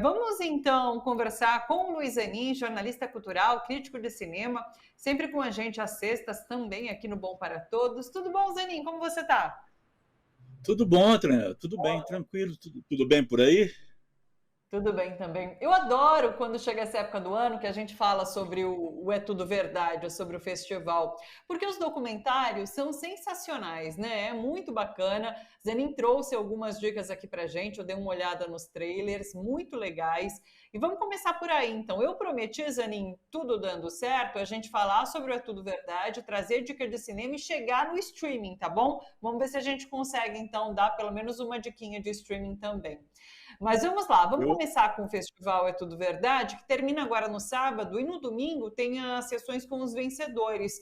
Vamos então conversar com o Luiz Zanin, jornalista cultural, crítico de cinema, sempre com a gente às sextas, também aqui no Bom para Todos. Tudo bom, Zanin? Como você está? Tudo bom, Tran? Tudo bem, tranquilo, tudo bem por aí? Tudo bem também. Eu adoro quando chega essa época do ano que a gente fala sobre o É Tudo Verdade, sobre o festival, porque os documentários são sensacionais, né? É muito bacana. Zenin trouxe algumas dicas aqui pra gente, eu dei uma olhada nos trailers, muito legais. E vamos começar por aí, então. Eu prometi, Zenin, tudo dando certo, a gente falar sobre o É Tudo Verdade, trazer dica de cinema e chegar no streaming, tá bom? Vamos ver se a gente consegue, então, dar pelo menos uma diquinha de streaming também. Mas vamos lá, vamos Eu, começar com o Festival É Tudo Verdade, que termina agora no sábado, e no domingo tem as sessões com os vencedores.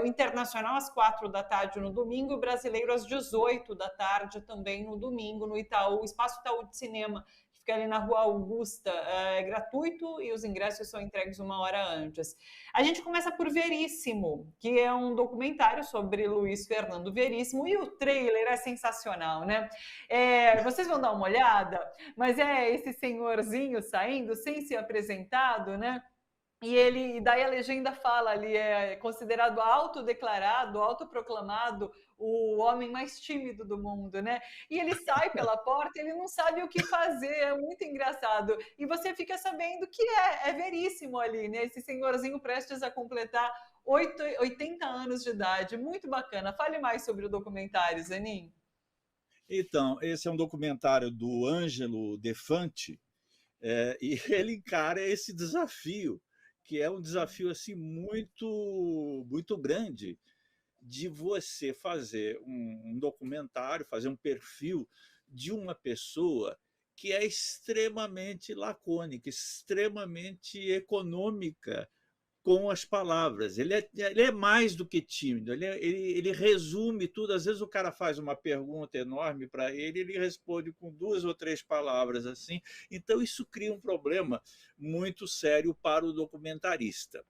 O Internacional às 4 da tarde no domingo, e o Brasileiro às 18 da tarde também no domingo, no Itaú, Espaço Itaú de Cinema, que fica ali na Rua Augusta. É gratuito e os ingressos são entregues uma hora antes. A gente começa por Veríssimo, que é um documentário sobre Luiz Fernando Veríssimo, e o trailer é sensacional, né? Vocês vão dar uma olhada, mas é esse senhorzinho saindo sem ser apresentado, né? E daí a legenda fala ali, é considerado autodeclarado, autoproclamado o homem mais tímido do mundo, né? E ele sai pela porta, ele não sabe o que fazer, é muito engraçado. E você fica sabendo que é veríssimo ali, né? Esse senhorzinho prestes a completar 80 anos de idade, muito bacana. Fale mais sobre o documentário, Zenin. então, esse é um documentário do Ângelo Defante, e ele encara esse desafio, que é um desafio assim muito grande, de você fazer um documentário, fazer um perfil de uma pessoa que é extremamente lacônica, extremamente econômica com as palavras. Ele é mais do que tímido, ele resume tudo. Às vezes o cara faz uma pergunta enorme para ele, ele responde com duas ou três palavras assim. Então isso cria um problema muito sério para o documentarista.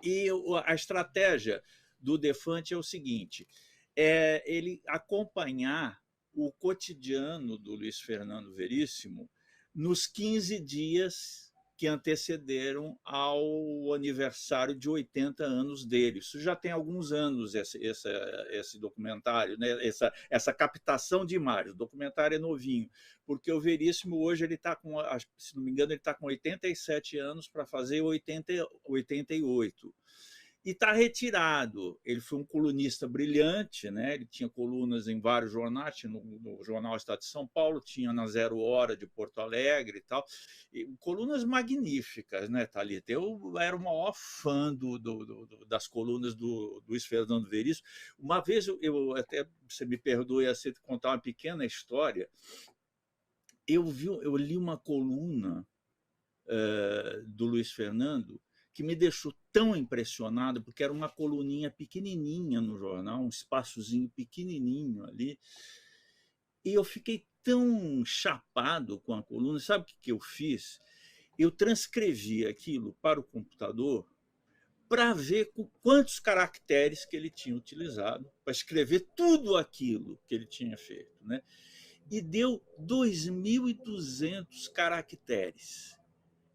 E a estratégia do Defante é o seguinte: ele acompanhar o cotidiano do Luiz Fernando Veríssimo nos 15 dias que antecederam ao aniversário de 80 anos dele. Isso já tem alguns anos, esse documentário, né? essa captação de imagens. O documentário é novinho, porque o Veríssimo hoje ele está com, se não me engano, ele está com 87 anos para fazer 88 e está retirado. Ele foi um colunista brilhante, né? Ele tinha colunas em vários jornais, tinha no Jornal Estado de São Paulo, tinha na Zero Hora de Porto Alegre e tal. E colunas magníficas, né, Thalita? Eu era o maior fã das colunas do Luiz Fernando Veríssimo. Uma vez, eu até, você me perdoe, assim, contar uma pequena história. Eu li uma coluna do Luiz Fernando que me deixou tão impressionado, porque era uma coluninha pequenininha no jornal, um espaçozinho pequenininho ali, e eu fiquei tão chapado com a coluna. Sabe o que eu fiz? Eu transcrevi aquilo para o computador para ver quantos caracteres que ele tinha utilizado para escrever tudo aquilo que ele tinha feito, né? E deu 2.200 caracteres.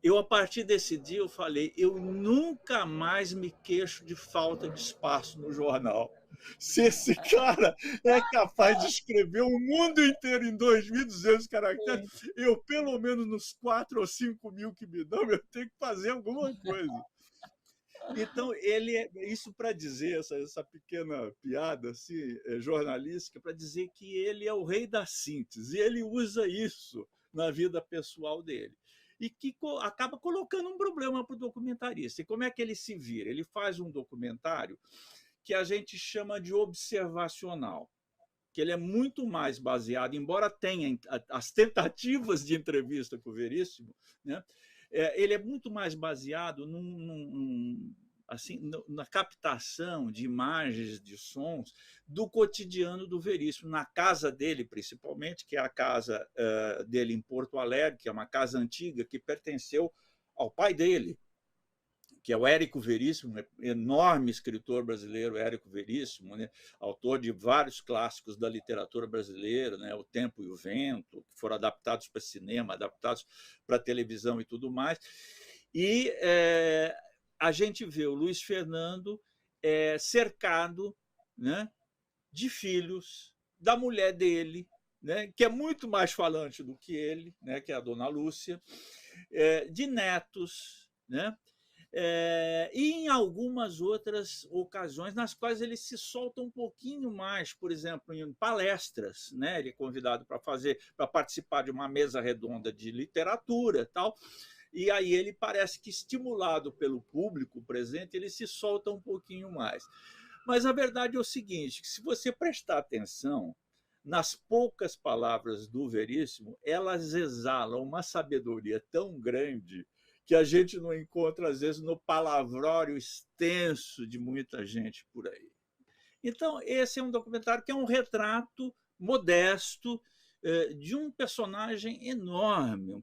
A partir desse dia, eu falei: eu nunca mais me queixo de falta de espaço no jornal. Se esse cara é capaz de escrever o mundo inteiro em 2.200 caracteres, eu, pelo menos nos 4 ou 5 mil que me dão, eu tenho que fazer alguma coisa. Então, isso para dizer, essa pequena piada assim, jornalística, para dizer que ele é o rei da síntese, e ele usa isso na vida pessoal dele. E que acaba colocando um problema para o documentarista. E como é que ele se vira? Ele faz um documentário que a gente chama de observacional, que ele é muito mais baseado, embora tenha as tentativas de entrevista com o Veríssimo, né? Ele é muito mais baseado assim, na captação de imagens, de sons do cotidiano do Veríssimo, na casa dele, principalmente, que é a casa dele em Porto Alegre, que é uma casa antiga que pertenceu ao pai dele, que é o Érico Veríssimo, enorme escritor brasileiro, Érico Veríssimo, né? Autor de vários clássicos da literatura brasileira, né? O Tempo e o Vento, que foram adaptados para cinema, adaptados para televisão e tudo mais. E a gente vê o Luiz Fernando cercado, né, de filhos, da mulher dele, né, que é muito mais falante do que ele, né, que é a dona Lúcia, de netos, né? E em algumas outras ocasiões nas quais ele se solta um pouquinho mais, por exemplo, em palestras, né? Ele é convidado para participar de uma mesa redonda de literatura, tal. E aí ele parece que, estimulado pelo público presente, ele se solta um pouquinho mais. Mas a verdade é o seguinte, que se você prestar atenção nas poucas palavras do Veríssimo, elas exalam uma sabedoria tão grande que a gente não encontra, às vezes, no palavrório extenso de muita gente por aí. Então, esse é um documentário que é um retrato modesto de um personagem enorme,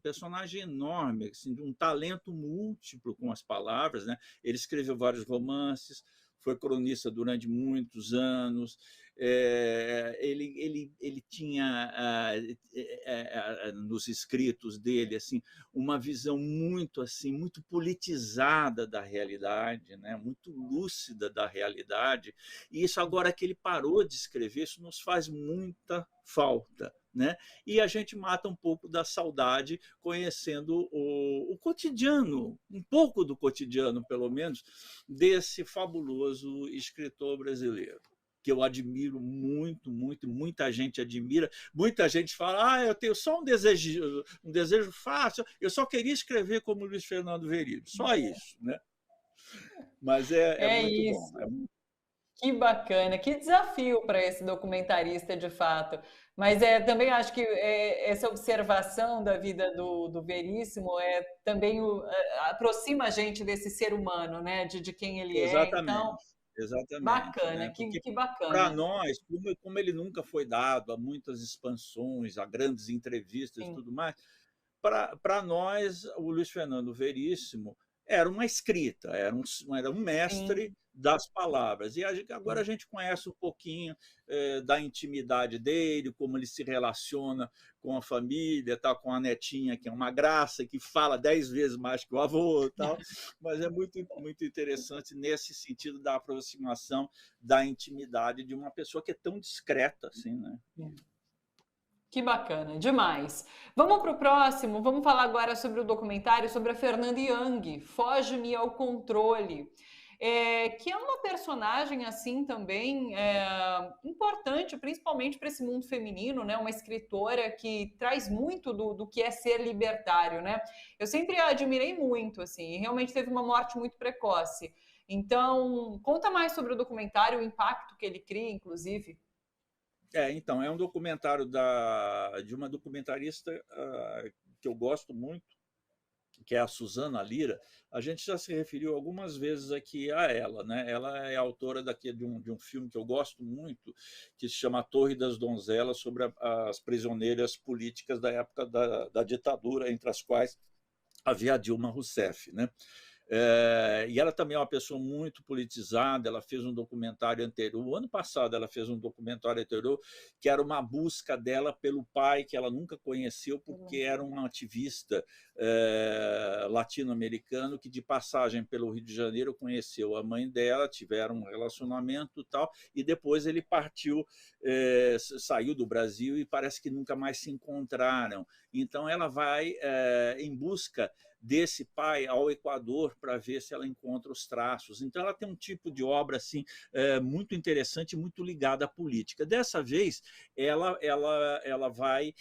assim, de um talento múltiplo com as palavras, né? Ele escreveu vários romances, foi cronista durante muitos anos, ele tinha nos escritos dele assim uma visão muito politizada da realidade, né? Muito lúcida da realidade, e isso, agora que ele parou de escrever, isso nos faz muita falta, né? E a gente mata um pouco da saudade conhecendo o cotidiano, um pouco do cotidiano, pelo menos, desse fabuloso escritor brasileiro, que eu admiro muito, muito, muita gente admira, muita gente fala, eu tenho só um desejo fácil, eu só queria escrever como Luiz Fernando Veríssimo, só isso, né? Mas é muito isso. bom. Que bacana, que desafio para esse documentarista, de fato. Mas também acho que essa observação da vida do Veríssimo também aproxima a gente desse ser humano, né? De quem ele é. Então, Exatamente, bacana, né? Porque que para bacana. nós, como ele nunca foi dado a muitas expansões, a grandes entrevistas e Sim, tudo mais, para nós, o Luiz Fernando Veríssimo era uma escrita, era um mestre sim, das palavras. E agora a sim. gente conhece um pouquinho da intimidade dele, como ele se relaciona com a família, tal, com a netinha, que é uma graça, que fala 10 vezes mais que o avô, tal. Mas é muito, muito interessante nesse sentido da aproximação da intimidade de uma pessoa que é tão discreta assim, né? Que bacana, demais. Vamos para o próximo, vamos falar agora sobre o documentário sobre a Fernanda Young, Foge-me ao Controle, que é uma personagem assim também importante, principalmente para esse mundo feminino, né? Uma escritora que traz muito do que é ser libertário, né? Eu sempre a admirei muito, assim, e realmente teve uma morte muito precoce. Então, conta mais sobre o documentário, o impacto que ele cria, inclusive. Então, é um documentário de uma documentarista que eu gosto muito, que é a Suzana Lira. A gente já se referiu algumas vezes aqui a ela, né? Ela é autora de um filme que eu gosto muito, que se chama A Torre das Donzelas, sobre as prisioneiras políticas da época da ditadura, entre as quais havia a Dilma Rousseff, né? E ela também é uma pessoa muito politizada. Ela fez um documentário anterior, o ano passado ela fez um documentário anterior, que era uma busca dela pelo pai, que ela nunca conheceu, porque era um ativista latino-americano que, de passagem pelo Rio de Janeiro, conheceu a mãe dela, tiveram um relacionamento e tal, e depois ele partiu, saiu do Brasil e parece que nunca mais se encontraram. Então ela vai em busca desse pai ao Equador para ver se ela encontra os traços. Então ela tem um tipo de obra assim muito interessante, muito ligada à política. Dessa vez ela vai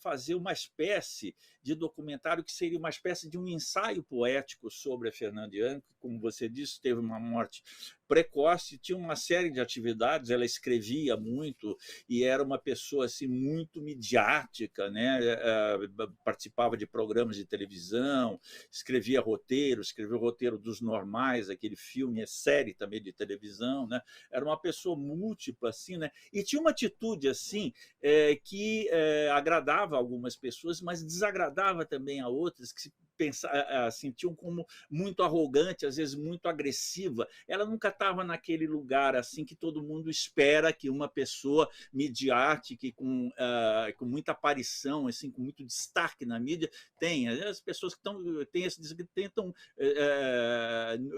fazer uma espécie de documentário que seria uma espécie de um ensaio poético sobre a Fernanda Young, que, como você disse, teve uma morte precoce, tinha uma série de atividades, ela escrevia muito e era uma pessoa assim muito midiática, né? Participava de programas de televisão, escreveu o roteiro dos Normais, aquele filme, série também de televisão, né? Era uma pessoa múltipla assim, né? E tinha uma atitude assim que agradava a algumas pessoas, mas desagradava também a outras, que sentiam como muito arrogante, às vezes muito agressiva. Ela nunca estava naquele lugar assim que todo mundo espera que uma pessoa midiática e com muita aparição, assim, com muito destaque na mídia, tenha. As pessoas que tentam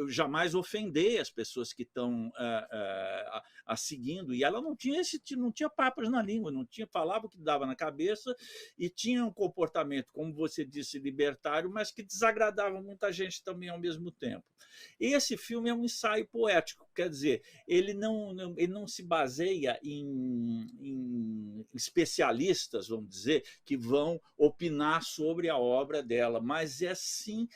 jamais ofender as pessoas que estão a seguindo, e ela não tinha papas na língua, não tinha, falava o que dava na cabeça e tinha um comportamento, como você disse, libertário, mas que desagradava muita gente também ao mesmo tempo. Esse filme é um ensaio poético, quer dizer, ele não se baseia em especialistas, vamos dizer, que vão opinar sobre a obra dela, mas sim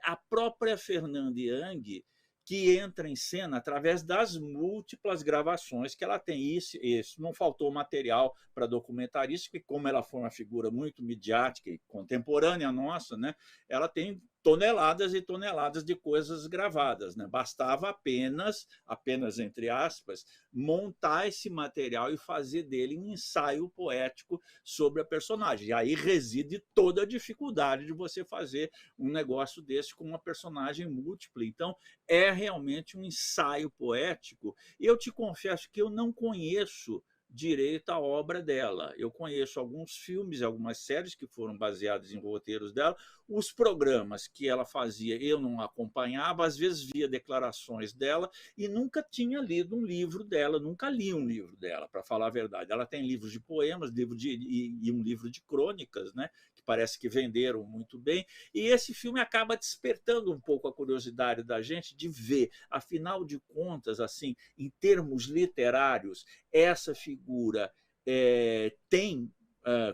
a própria Fernanda Young que entra em cena através das múltiplas gravações que ela tem. Isso não faltou material para documentarista, porque como ela foi uma figura muito midiática e contemporânea nossa, né, ela tem toneladas e toneladas de coisas gravadas, né? Bastava apenas entre aspas, montar esse material e fazer dele um ensaio poético sobre a personagem. E aí reside toda a dificuldade de você fazer um negócio desse com uma personagem múltipla. Então, é realmente um ensaio poético. E eu te confesso que eu não conheço direito a obra dela. Eu conheço alguns filmes, algumas séries que foram baseados em roteiros dela. Os programas que ela fazia eu não acompanhava, às vezes via declarações dela e nunca tinha lido um livro dela, nunca li um livro dela, para falar a verdade. Ela tem livros de poemas, e um livro de crônicas, né, que parece que venderam muito bem, e esse filme acaba despertando um pouco a curiosidade da gente de ver, afinal de contas, assim, em termos literários, essa figura tem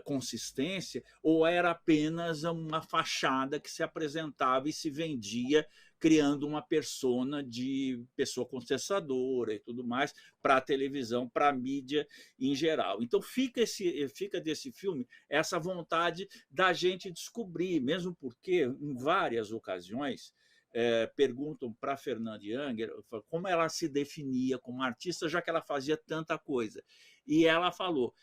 consistência ou era apenas uma fachada que se apresentava e se vendia criando uma persona de pessoa contestadora e tudo mais para a televisão, para a mídia em geral. Então fica desse filme essa vontade da gente descobrir, mesmo porque em várias ocasiões perguntam para a Fernanda Young como ela se definia como artista, já que ela fazia tanta coisa. E ela falou,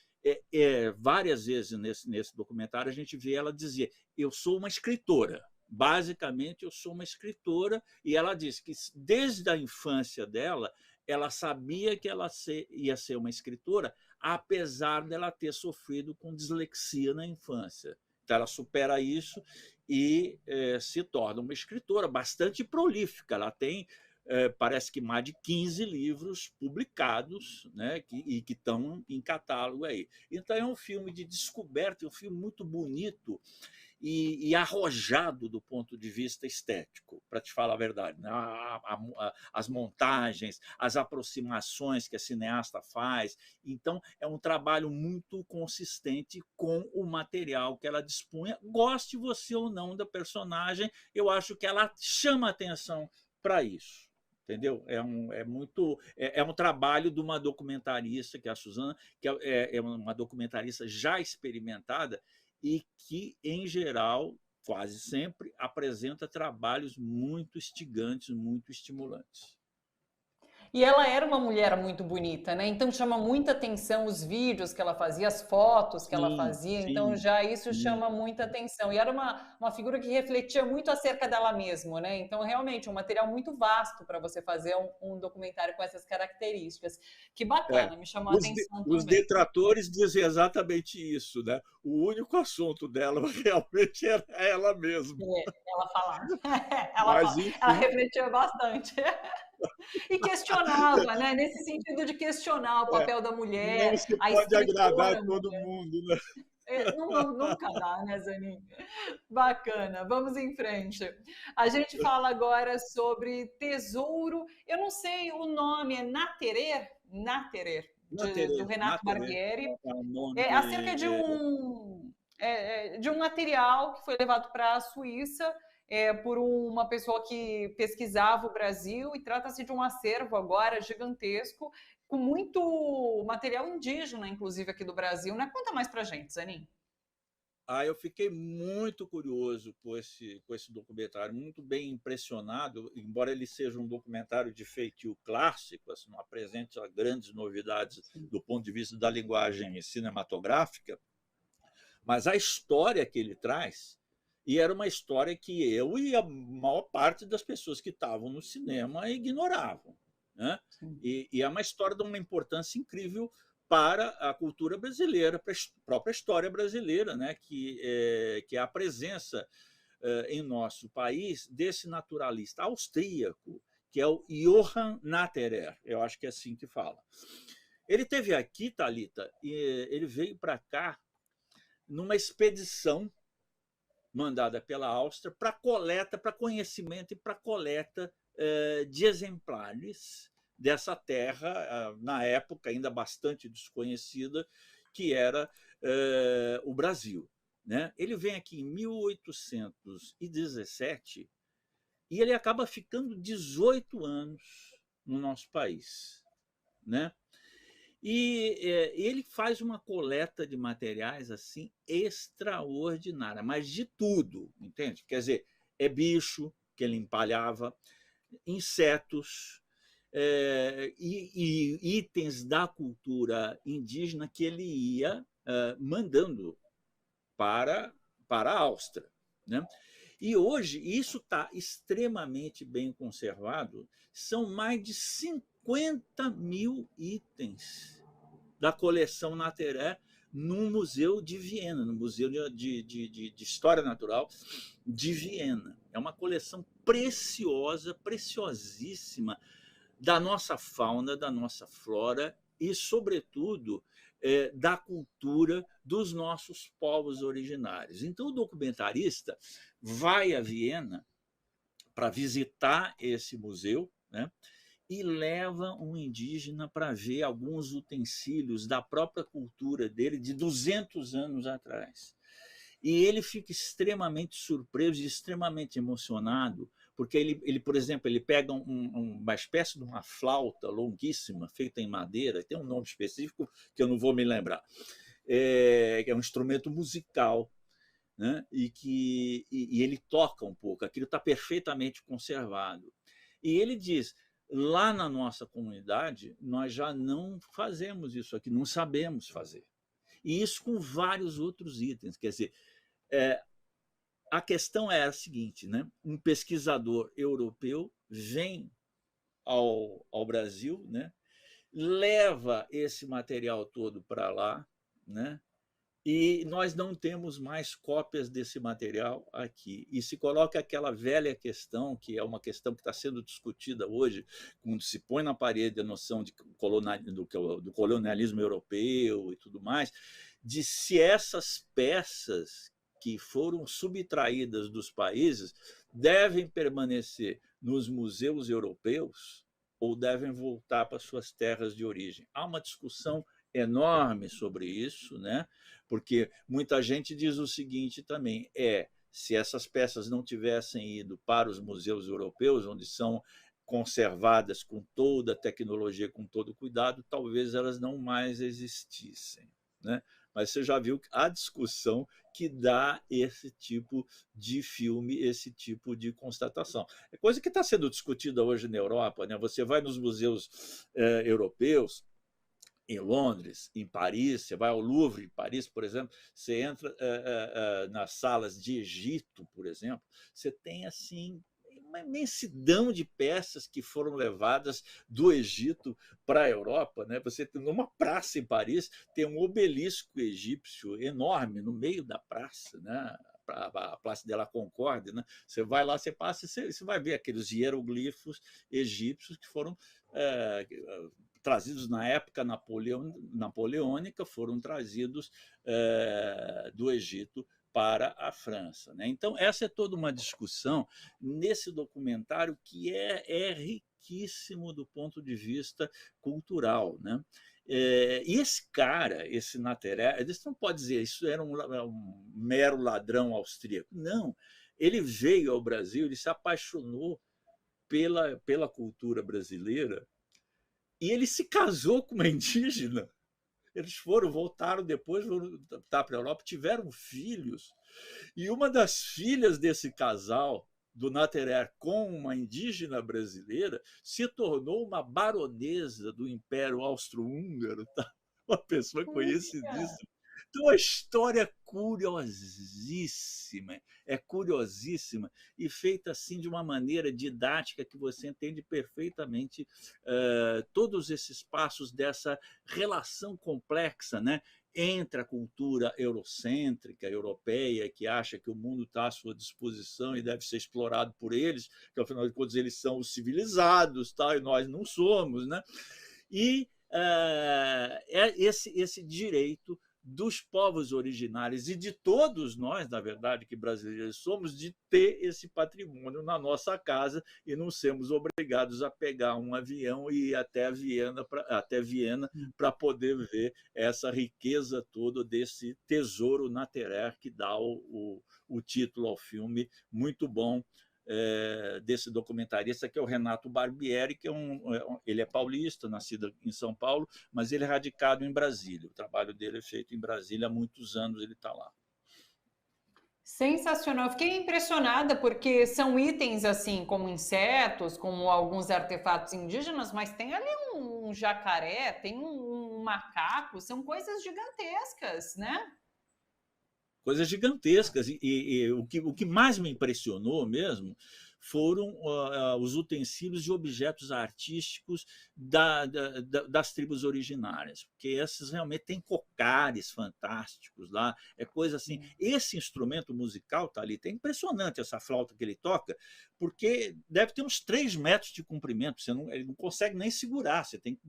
várias vezes nesse documentário, a gente vê ela dizer: eu sou uma escritora. Basicamente, eu sou uma escritora, e ela diz que desde a infância dela, ela sabia que ela ia ser uma escritora, apesar dela ter sofrido com dislexia na infância. Então, ela supera isso e se torna uma escritora bastante prolífica. Ela tem, parece que mais de 15 livros publicados, né, que estão em catálogo aí. Então é um filme de descoberta, é um filme muito bonito e arrojado do ponto de vista estético, para te falar a verdade, né? As montagens, as aproximações que a cineasta faz. Então, é um trabalho muito consistente com o material que ela dispunha. Goste você ou não da personagem, eu acho que ela chama atenção para isso. Entendeu? É um trabalho de uma documentarista, que é a Suzana, que é uma documentarista já experimentada e que, em geral, quase sempre, apresenta trabalhos muito instigantes, muito estimulantes. E ela era uma mulher muito bonita, né? Então chama muita atenção os vídeos que ela fazia, as fotos que ela Sim, fazia, então sim, já isso sim. chama muita atenção. E era uma figura que refletia muito acerca dela mesma, né? Então, realmente, um material muito vasto para você fazer um documentário com essas características. Que É. bacana, me chamou a atenção Os também. detratores dizem exatamente isso, né? O único assunto dela realmente era ela mesma. Ela falava, Mas, ela enfim, refletia bastante. E questionava, né? Nesse sentido de questionar o é, papel da não mulher, se a pode agradar escritora. a todo mundo, né? Nunca dá, né, Zanin? Bacana, vamos em frente. A gente fala agora sobre Tesouro. Eu não sei o nome, é Naterer? Naterer, do Renato Naterê Barbieri. é um É acerca nome. de um material que foi levado para a Suíça por uma pessoa que pesquisava o Brasil, e trata-se de um acervo agora gigantesco, com muito material indígena, inclusive aqui do Brasil, né? Conta mais para a gente, Zanin. Eu fiquei muito curioso com esse documentário, muito bem impressionado, embora ele seja um documentário de feitio clássico, assim, não apresente grandes novidades do ponto de vista da linguagem cinematográfica, mas a história que ele traz E era uma história que eu e a maior parte das pessoas que estavam no cinema ignoravam, né? Sim. E é uma história de uma importância incrível para a cultura brasileira, para a própria história brasileira, né? Que é a presença em nosso país desse naturalista austríaco, que é o Johann Natterer, eu acho que é assim que fala. Ele teve aqui, Thalita, e ele veio para cá numa expedição mandada pela Áustria para coleta, para conhecimento e para coleta de exemplares dessa terra, na época ainda bastante desconhecida, que era o Brasil. Né? Ele vem aqui em 1817 e ele acaba ficando 18 anos no nosso país. Né? E ele faz uma coleta de materiais assim extraordinária, mas de tudo, entende? Quer dizer, é bicho que ele empalhava, insetos e itens da cultura indígena que ele ia mandando para, para a Áustria. Né? E hoje isso está extremamente bem conservado, são mais de 50 mil itens da coleção Natterer no Museu de Viena, no Museu de História Natural de Viena. É uma coleção preciosa, preciosíssima da nossa fauna, da nossa flora e, sobretudo, da cultura dos nossos povos originários. Então, o documentarista vai a Viena para visitar esse museu, né? E leva um indígena para ver alguns utensílios da própria cultura dele de 200 anos atrás. E ele fica extremamente surpreso e extremamente emocionado, porque ele por exemplo, ele pega uma espécie de uma flauta longuíssima, feita em madeira, tem um nome específico que eu não vou me lembrar, que é um instrumento musical, né? E ele toca um pouco, aquilo está perfeitamente conservado. E ele diz, lá na nossa comunidade, nós já não fazemos isso aqui, não sabemos fazer. E isso com vários outros itens. Quer dizer, a questão é a seguinte, né? Um pesquisador europeu vem ao Brasil, né? Leva esse material todo para lá, né? E nós não temos mais cópias desse material aqui. E se coloca aquela velha questão, que é uma questão que está sendo discutida hoje, quando se põe na parede a noção do colonialismo europeu e tudo mais, de se essas peças que foram subtraídas dos países devem permanecer nos museus europeus ou devem voltar para suas terras de origem. Há uma discussão enorme sobre isso, né? Porque muita gente diz o seguinte também, se essas peças não tivessem ido para os museus europeus, onde são conservadas com toda a tecnologia, com todo o cuidado, talvez elas não mais existissem. Né? Mas você já viu a discussão que dá esse tipo de filme, esse tipo de constatação. É coisa que está sendo discutida hoje na Europa. Né? Você vai nos museus europeus, em Londres, em Paris, você vai ao Louvre, em Paris, por exemplo, você entra nas salas de Egito, por exemplo, você tem assim uma imensidão de peças que foram levadas do Egito para a Europa. Né? Você tem numa praça em Paris, tem um obelisco egípcio enorme no meio da praça, né? A Place de la Concorde, né? Você vai lá, você passa e você vai ver aqueles hieroglifos egípcios que foram trazidos na época napoleônica, foram trazidos do Egito para a França. Né? Então, essa é toda uma discussão nesse documentário que é riquíssimo do ponto de vista cultural. Né? E esse cara, esse Natterer, você não pode dizer isso era um mero ladrão austríaco. Não, ele veio ao Brasil, ele se apaixonou pela cultura brasileira e ele se casou com uma indígena. Eles voltaram depois, foram para a Europa, tiveram filhos. E uma das filhas desse casal, do Natterer, com uma indígena brasileira, se tornou uma baronesa do Império Austro-Húngaro. Tá? Uma pessoa conhecidíssima. Então a história é curiosíssima e feita assim de uma maneira didática que você entende perfeitamente todos esses passos dessa relação complexa, né, entre a cultura eurocêntrica, europeia, que acha que o mundo está à sua disposição e deve ser explorado por eles, que afinal de contas eles são os civilizados, tá? E nós não somos, né? E é esse direito dos povos originários e de todos nós, na verdade, que brasileiros somos, de ter esse patrimônio na nossa casa e não sermos obrigados a pegar um avião e ir até Viena para poder ver essa riqueza toda desse tesouro natural que dá o título ao filme, muito bom, desse documentarista, que é o Renato Barbieri, que ele é paulista, nascido em São Paulo, mas ele é radicado em Brasília. O trabalho dele é feito em Brasília há muitos anos, ele está lá. Sensacional. Fiquei impressionada porque são itens assim, como insetos, como alguns artefatos indígenas, mas tem ali um jacaré, tem um macaco, são coisas gigantescas, né? Coisas gigantescas. E o que mais me impressionou mesmo foram os utensílios e objetos artísticos das tribos originárias, porque esses realmente têm cocares fantásticos lá, é coisa assim. Esse instrumento musical tá ali, é impressionante essa flauta que ele toca, porque deve ter uns 3 metros de comprimento, ele não consegue nem segurar, você tem que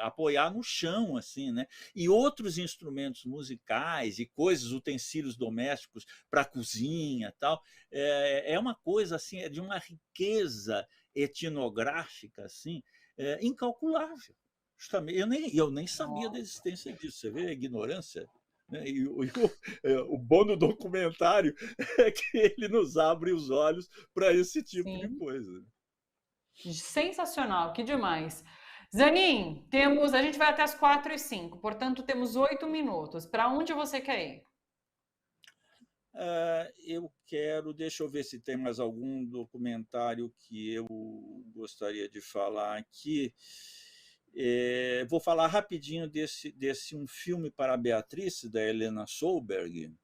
apoiar no chão, assim, né? E outros instrumentos musicais e coisas, utensílios domésticos para cozinha, tal, é uma coisa assim, é de uma riqueza etnográfica assim, incalculável. Justamente, eu nem sabia da existência disso. Você vê a ignorância, né? E o bom do documentário é que ele nos abre os olhos para esse tipo de coisa. Sensacional, que demais. Zanin, a gente vai até as 4h05, portanto temos 8 minutos. Para onde você quer ir? Deixa eu ver se tem mais algum documentário que eu gostaria de falar aqui. Vou falar rapidinho desse Um Filme para a Beatriz, da Helena Solberg,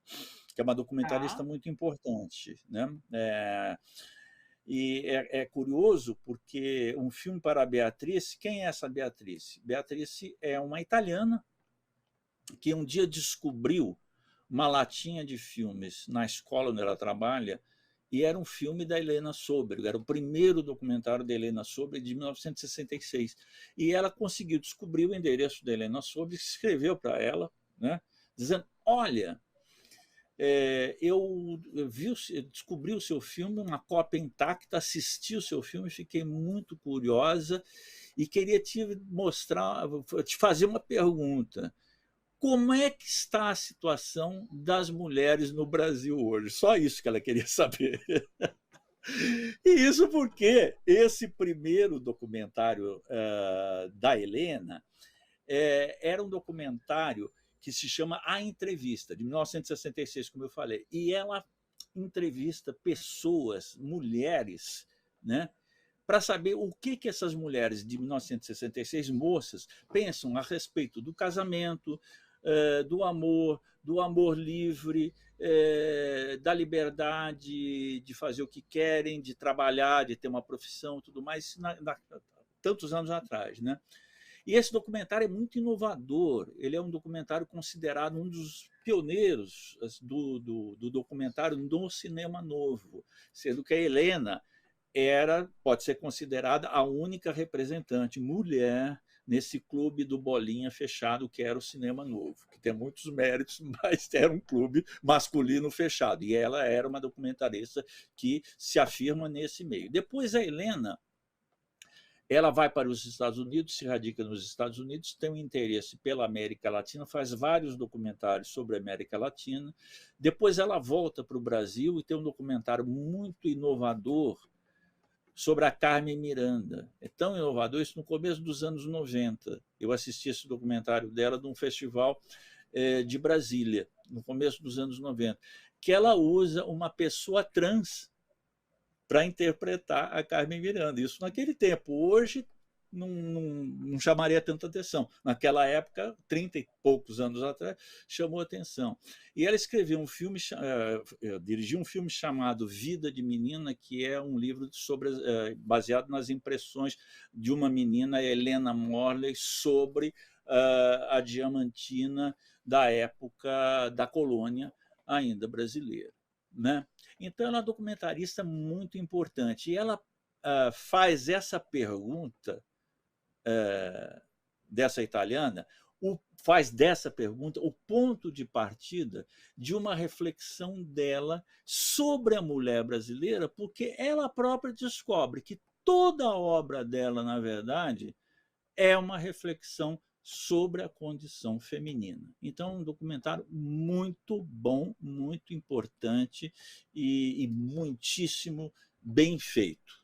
que é uma documentarista muito importante, né? E é curioso porque Um Filme para a Beatriz, quem é essa Beatriz? Beatriz é uma italiana que um dia descobriu uma latinha de filmes na escola onde ela trabalha, e era um filme da Helena Solberg, era o primeiro documentário da Helena Solberg, de 1966. E ela conseguiu descobrir o endereço da Helena Solberg, escreveu para ela, né, dizendo: olha, eu descobri o seu filme, uma cópia intacta, assisti o seu filme, fiquei muito curiosa e queria te fazer uma pergunta. Como é que está a situação das mulheres no Brasil hoje? Só isso que ela queria saber. E isso porque esse primeiro documentário da Helena era um documentário que se chama A Entrevista, de 1966, como eu falei. E ela entrevista pessoas, mulheres, né, para saber o que essas mulheres de 1966, moças, pensam a respeito do casamento, do amor livre, da liberdade de fazer o que querem, de trabalhar, de ter uma profissão, tudo mais, tantos anos atrás, né? E esse documentário é muito inovador. Ele é um documentário considerado um dos pioneiros do documentário no cinema novo, sendo que a Helena pode ser considerada a única representante mulher nesse clube do Bolinha fechado, que era o cinema novo, que tem muitos méritos, mas era um clube masculino fechado. E ela era uma documentarista que se afirma nesse meio. Depois a Helena, ela vai para os Estados Unidos, se radica nos Estados Unidos, tem um interesse pela América Latina, faz vários documentários sobre a América Latina. Depois ela volta para o Brasil e tem um documentário muito inovador sobre a Carmen Miranda. É tão inovador, isso no começo dos anos 90. Eu assisti esse documentário dela num festival de Brasília, no começo dos anos 90, que ela usa uma pessoa trans para interpretar a Carmen Miranda. Isso naquele tempo. Hoje não chamaria tanta atenção. Naquela época, 30 e poucos anos atrás, chamou atenção. E ela escreveu um filme, dirigiu um filme chamado Vida de Menina, que é um livro baseado nas impressões de uma menina, Helena Morley, sobre a Diamantina da época da colônia ainda brasileira, né? Então, ela é uma documentarista muito importante. E ela faz essa pergunta dessa italiana, faz dessa pergunta o ponto de partida de uma reflexão dela sobre a mulher brasileira, porque ela própria descobre que toda a obra dela, na verdade, é uma reflexão sobre a condição feminina. Então, um documentário muito bom, muito importante e muitíssimo bem feito.